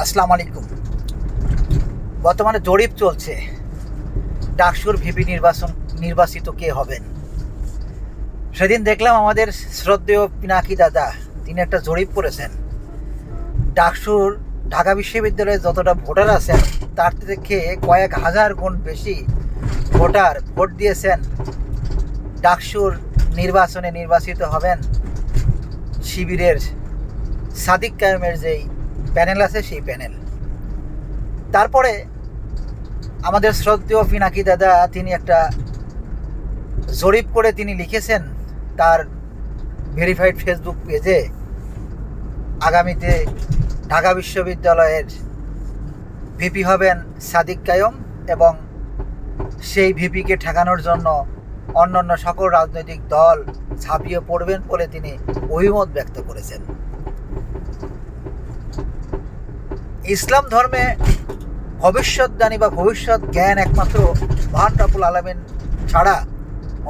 আসসালামু আলাইকুম। বর্তমানে জরিপ চলছে ডাকসুর ভিপি নির্বাচিত কে হবেন। সেদিন দেখলাম আমাদের শ্রদ্ধেয় পিনাকি দাদা তিনি একটা জরিপ করেছেন। ডাকসুর ঢাকা বিশ্ববিদ্যালয়ে যতটা ভোটার আছেন তার থেকে কয়েক হাজার গুণ বেশি ভোটার ভোট দিয়েছেন ডাকসুর নির্বাচনে নির্বাচিত হবেন শিবিরের সাদিক কায়েমের যেই প্যানেল আছে সেই প্যানেল। তারপরে আমাদের শ্রদ্ধেয় পিনাকি দাদা তিনি একটা জরিপ করে তিনি লিখেছেন তার ভেরিফাইড ফেসবুক পেজে, আগামীতে ঢাকা বিশ্ববিদ্যালয়ের ভিপি হবেন সাদিক কায়েম এবং সেই ভিপিকে ঠেকানোর জন্য অন্যান্য সকল রাজনৈতিক দল ঝাঁপিয়ে পড়বেন বলে তিনি অভিমত ব্যক্ত করেছেন। ইসলাম ধর্মে ভবিষ্যৎবাণী বা ভবিষ্যৎ জ্ঞান একমাত্র মহান রব্বুল আলামিন ছাড়া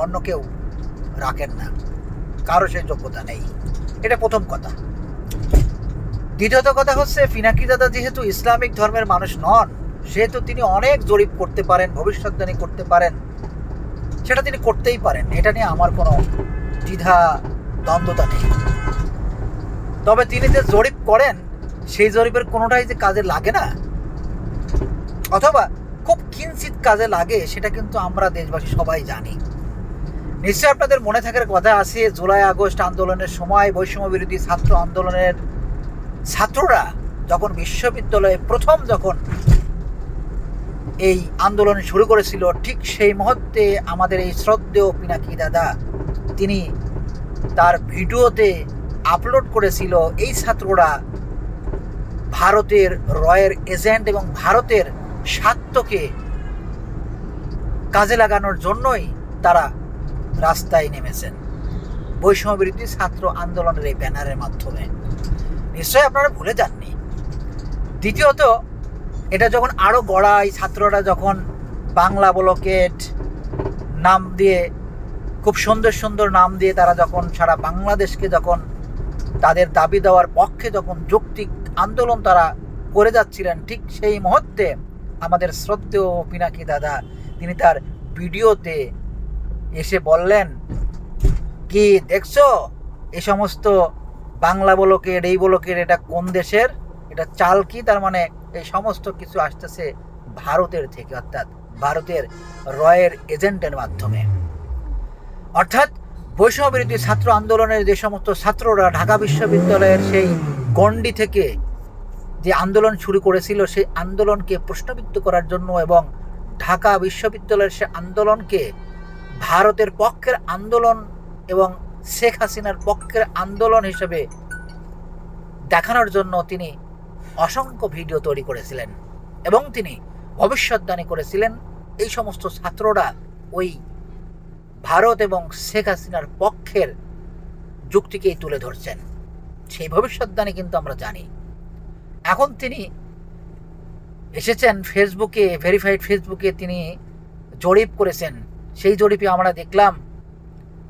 অন্য কেউ রাখেন না, কারো সেই যোগ্যতা নেই। এটা প্রথম কথা। দ্বিতীয়ত কথা হচ্ছে, পিনাকি দাদা যেহেতু ইসলামিক ধর্মের মানুষ নন, সেহেতু তিনি অনেক জরিপ করতে পারেন, ভবিষ্যৎবাণী করতে পারেন, সেটা তিনি করতেই পারেন। এটা নিয়ে আমার কোনো দ্বিধা দ্বন্দ্বতা নেই। তবে তিনি যে জরিপ করেন সেই জরিপের কোনোটাই যে কাজে লাগে না, অথবা খুব কিঞ্চিত কাজে লাগে, সেটা কিন্তু আমরা দেশবাসী সবাই জানি। নিশ্চয়ই আপনাদের মনে থাকার কথা আছে, জুলাই আগস্ট আন্দোলনের সময় বৈষম্য বিরোধী ছাত্র আন্দোলনের ছাত্ররা যখন বিশ্ববিদ্যালয়ে প্রথম যখন এই আন্দোলন শুরু করেছিল, ঠিক সেই মুহূর্তে আমাদের এই শ্রদ্ধেয় পিনাকি দাদা তিনি তার ভিডিওতে আপলোড করেছিল এই ছাত্ররা ভারতের রয়ের এজেন্ট এবং ভারতের স্বার্থকে কাজে লাগানোর জন্যই তারা রাস্তায় নেমেছেন বৈষম্য বিরোধী ছাত্র আন্দোলনের এই ব্যানারের মাধ্যমে। নিশ্চয়ই আপনারা ভুলে যাননি। দ্বিতীয়ত, এটা যখন আরও গড়ায়, ছাত্ররা যখন বাংলা ব্লকেট নাম দিয়ে, খুব সুন্দর সুন্দর নাম দিয়ে তারা যখন সারা বাংলাদেশকে যখন তাদের দাবি দেওয়ার পক্ষে যখন যৌক্তিক আন্দোলন তারা করে যাচ্ছিলেন, ঠিক সেই মুহূর্তে আমাদের শ্রদ্ধেয় পিনাকি দাদা তিনি তার ভিডিওতে এসে বললেন, কি দেখছো এই সমস্ত বাংলা ব্লকের এই ব্লকের এটা কোন দেশের, এটা চাল কি, তার মানে এই সমস্ত কিছু আসতেছে ভারতের থেকে, অর্থাৎ ভারতের রয়ের এজেন্টের মাধ্যমে। অর্থাৎ বৈষম্য বিরোধী ছাত্র আন্দোলনের যে সমস্ত ছাত্ররা ঢাকা বিশ্ববিদ্যালয়ের সেই গণ্ডি থেকে যে আন্দোলন শুরু করেছিল, সেই আন্দোলনকে প্রশ্নবিদ্ধ করার জন্য এবং ঢাকা বিশ্ববিদ্যালয়ের সে আন্দোলনকে ভারতের পক্ষের আন্দোলন এবং শেখ হাসিনার পক্ষের আন্দোলন হিসেবে দেখানোর জন্য তিনি অসংখ্য ভিডিও তৈরি করেছিলেন এবং তিনি ভবিষ্যৎবাণী করেছিলেন এই সমস্ত ছাত্ররা ওই ভারত এবং শেখ হাসিনার পক্ষের যুক্তিকেই তুলে ধরছেন। সেই ভবিষ্যৎবাণী কিন্তু আমরা জানি। এখন তিনি এসেছেন ফেসবুকে, ভেরিফাইড ফেসবুকে তিনি জরিপ করেছেন। সেই জরিপে আমরা দেখলাম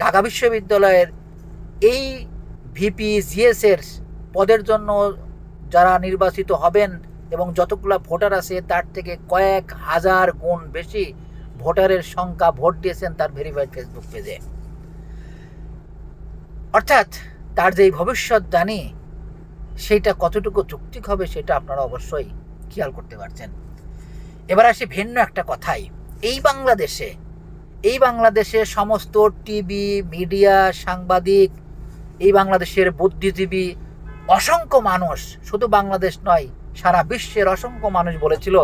ঢাকা বিশ্ববিদ্যালয়ের এই ভিপি জিএসের পদের জন্য যারা নির্বাচিত হবেন এবং যতগুলো ভোটার আছে তার থেকে কয়েক হাজার গুণ বেশি ভোটারের সংখ্যা ভোট দিয়েছেন তার ভেরিফাইড ফেসবুক পেজে। অর্থাৎ তার যেই ভবিষ্যৎবাণী সেইটা কতটুকু যৌক্তিক হবে সেটা আপনারা অবশ্যই খেয়াল করতে পারছেন। এবার আসি ভিন্ন একটা কথাই। এই বাংলাদেশে সমস্ত টিভি মিডিয়া সাংবাদিক, এই বাংলাদেশের বুদ্ধিজীবী অসংখ্য মানুষ, শুধু বাংলাদেশ নয় সারা বিশ্বের অসংখ্য মানুষ বলেছিল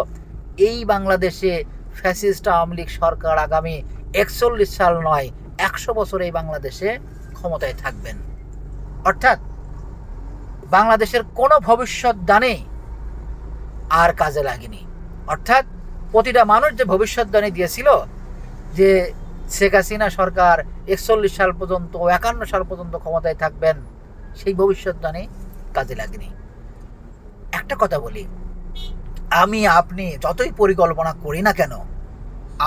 এই বাংলাদেশে ফ্যাসিস্ট আওয়ামী লীগ সরকার আগামী 41 সাল নয় 100 বছর এই বাংলাদেশে ক্ষমতায় থাকবেন। অর্থাৎ বাংলাদেশের কোনো ভবিষ্যৎবাণী আর কাজে লাগেনি। অর্থাৎ প্রতিটা মানুষ যে ভবিষ্যৎবাণী দিয়েছিল যে শেখ হাসিনা সরকার 41 সাল পর্যন্ত 51 সাল পর্যন্ত ক্ষমতায় থাকবেন, সেই ভবিষ্যৎবাণী কাজে লাগেনি। একটা কথা বলি, আমি আপনি যতই পরিকল্পনা করি না কেন,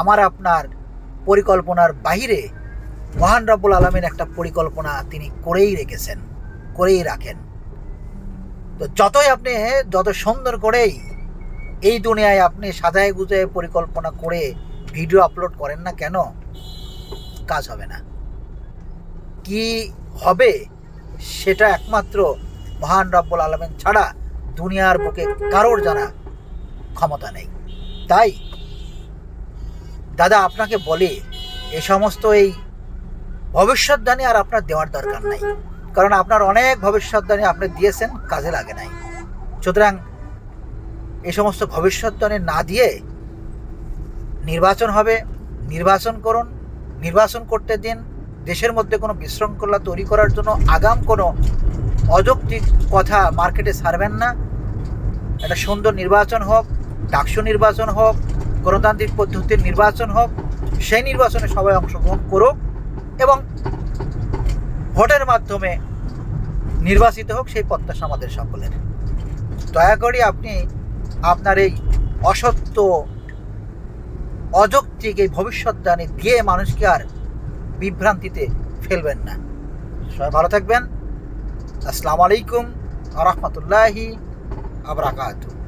আমার আপনার পরিকল্পনার বাইরে মহান রব্বুল আলামিন একটা পরিকল্পনা তিনি করেই রেখেছেন, করেই রাখেন। তো যতই আপনি যত সুন্দর করেই এই দুনিয়ায় আপনি সাজায় গুজায় পরিকল্পনা করে ভিডিও আপলোড করেন না কেন, কাজ হবে না। কি হবে সেটা একমাত্র মহান রব্বুল আলামিন ছাড়া দুনিয়ার বুকে কারোর জানা ক্ষমতা নেই। তাই দাদা আপনাকে বলি, এই সমস্ত এই ভবিষ্যৎবাণী আর আপনার দেওয়ার দরকার নাই, কারণ আপনার অনেক ভবিষ্যৎবাণী আপনি দিয়েছেন, কাজে লাগে নাই। সুতরাং এই সমস্ত ভবিষ্যৎবাণী না দিয়ে নির্বাচন হবে, নির্বাচন করুন, নির্বাচন করতে দিন। দেশের মধ্যে কোনো বিশৃঙ্খলা তৈরি করার জন্য আগাম কোনো অযৌক্তিক কথা মার্কেটে ছাড়বেন না। একটা সুন্দর নির্বাচন হোক, ডাকসু নির্বাচন হোক, গণতান্ত্রিক পদ্ধতির নির্বাচন হোক, সেই নির্বাচনে সবাই অংশগ্রহণ করুক এবং ভোটের মাধ্যমে নির্বাচিত হোক, সেই প্রত্যাশা আমাদের সকলের। দয়া করে আপনি আপনার এই অসত্য অযৌক্তিক এই ভবিষ্যৎবাণী দিয়ে মানুষকে আর বিভ্রান্তিতে ফেলবেন না। সবাই ভালো থাকবেন। আসসালামু আলাইকুম ওয়া রাহমাতুল্লাহি ওয়া বারাকাতুহু।